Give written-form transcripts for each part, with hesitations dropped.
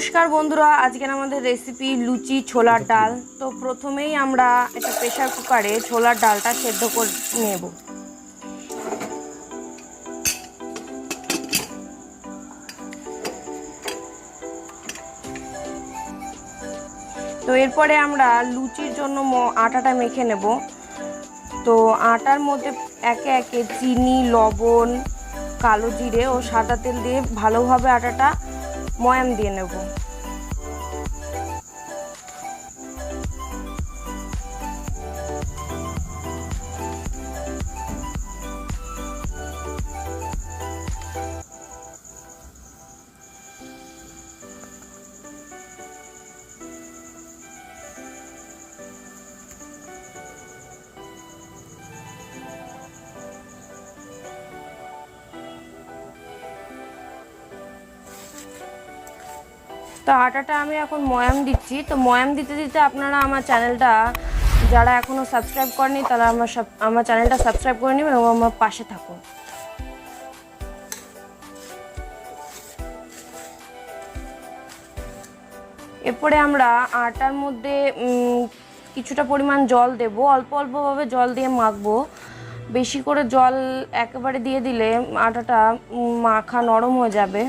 নমস্কার বন্ধুরা, আজকের আমাদের রেসিপি লুচি ছোলার ডাল। তো প্রথমেই আমরা একটা প্রেসার কুকারে ছোলার ডালটা সেদ্ধ করে নেব। তো এরপরে আমরা লুচির জন্য আটাটা মেখে নেব। তো আটার মধ্যে একে একে চিনি, লবণ, কালো জিরে ও সাদা তেল দিয়ে ভালোভাবে আটাটা ময়াম দিয়ে নেব। তো আটাটা আমি এখন ময়াম দিচ্ছি। তো ময়াম দিতে দিতে আপনারা আমার চ্যানেলটা যারা এখনও সাবস্ক্রাইব করেনি তারা আমার চ্যানেলটা সাবস্ক্রাইব করে নেবেন এবং আমার পাশে থাকুন। এরপরে আমরা আটার মধ্যে কিছুটা পরিমাণ জল দেব। অল্প অল্পভাবে জল দিয়ে মাখবো। বেশি করে জল একেবারে দিয়ে দিলে আটাটা মাখা নরম হয়ে যাবে।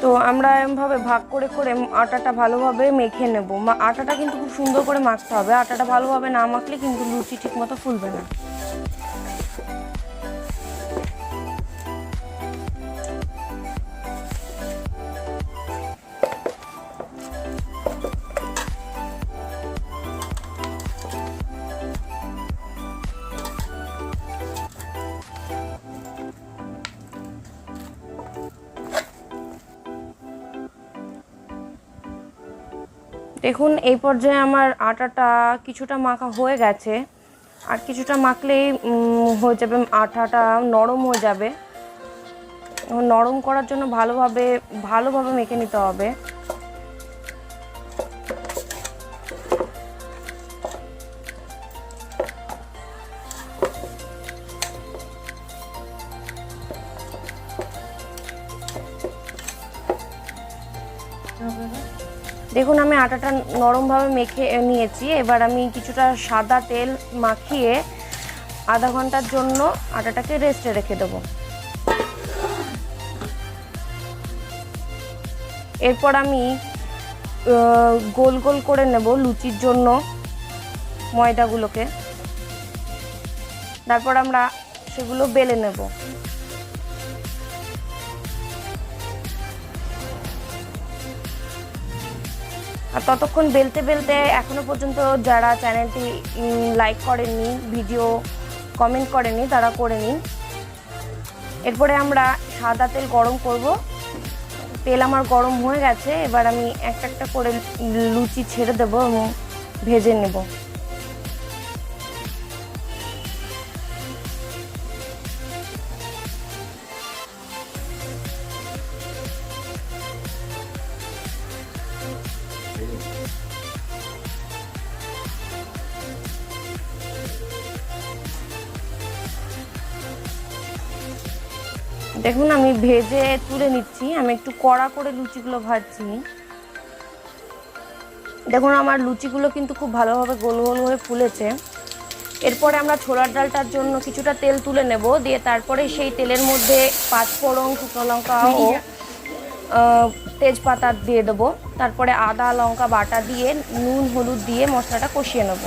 তো আমরা এরকমভাবে ভাগ করে করে আটাটা ভালোভাবে মেখে নেব। আটাটা কিন্তু খুব সুন্দর করে মাখতে হবে। আটাটা ভালোভাবে না মাখলে কিন্তু লুচি ঠিকমতো ফুলবে না। দেখুন, এই পর্যায়ে আমার আটাটা কিছুটা মাখা হয়ে গেছে। আর কিছুটা মাখলেই হয়ে যাবে, আটাটা নরম হয়ে যাবে। নরম করার জন্য ভালোভাবে মেখে নিতে হবে। দেখুন, আমি আটাটা নরমভাবে মেখে নিয়েছি। এবার আমি কিছুটা সাদা তেল মাখিয়ে আধা ঘন্টার জন্য আটাটাকে রেস্টে রেখে দেবো। এরপর আমি গোল গোল করে নেব লুচির জন্য ময়দাগুলোকে। তারপর আমরা সেগুলো বেলে নেব। আর ততক্ষণ বেলতে বেলতে এখনো পর্যন্ত যারা চ্যানেলটি লাইক করেননি, ভিডিও কমেন্ট করেনি, তারা করে নিন। এরপরে আমরা সাদা তেল গরম করব। তেল আমার গরম হয়ে গেছে। এবার আমি একটা একটা করে লুচি ছেড়ে দেবো এবং ভেজে নেব। দেখুন, আমি ভেজে তুলে নিচ্ছি। আমি একটু কড়া করে লুচিগুলো ভাজছি। দেখুন, আমার লুচিগুলো কিন্তু খুব ভালোভাবে গোল গোল হয়ে ফুলেছে। এরপরে আমরা ছোলার ডালটার জন্য কিছুটা তেল তুলে নেব। দিয়ে তারপরে সেই তেলের মধ্যে 5 ফোড়ন, শুকনো লঙ্কা ও তেজপাতা দিয়ে দেবো। তারপরে আদা লঙ্কা বাটা দিয়ে নুন হলুদ দিয়ে মশলাটা কষিয়ে নেব।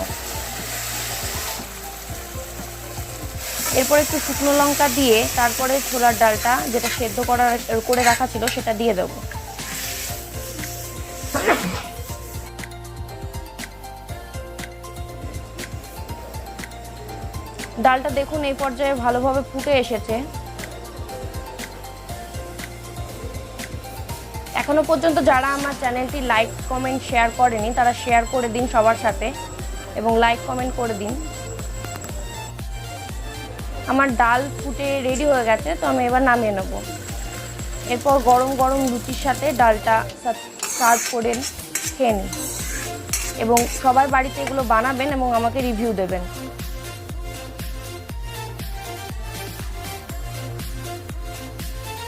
এরপর একটু শুকনো লঙ্কা দিয়ে তারপরে ছোলার ডালটা যেটা সেদ্ধ করে রাখা ছিল সেটা দিয়ে দেব। ডালটা দেখুন এই পর্যায়ে ভালোভাবে ফুটে এসেছে। এখনো পর্যন্ত যারা আমার চ্যানেলটি লাইক কমেন্ট শেয়ার করেনি তারা শেয়ার করে দিন সবার সাথে এবং লাইক কমেন্ট করে দিন। আমার ডাল ফুটে রেডি হয়ে গেছে। তো আমি এবার নামিয়ে নেব। এরপর গরম গরম রুটির সাথে ডালটা সার্ভ করে খেয়ে নিন এবং সবার বাড়িতে এগুলো বানাবেন এবং আমাকে রিভিউ দেবেন।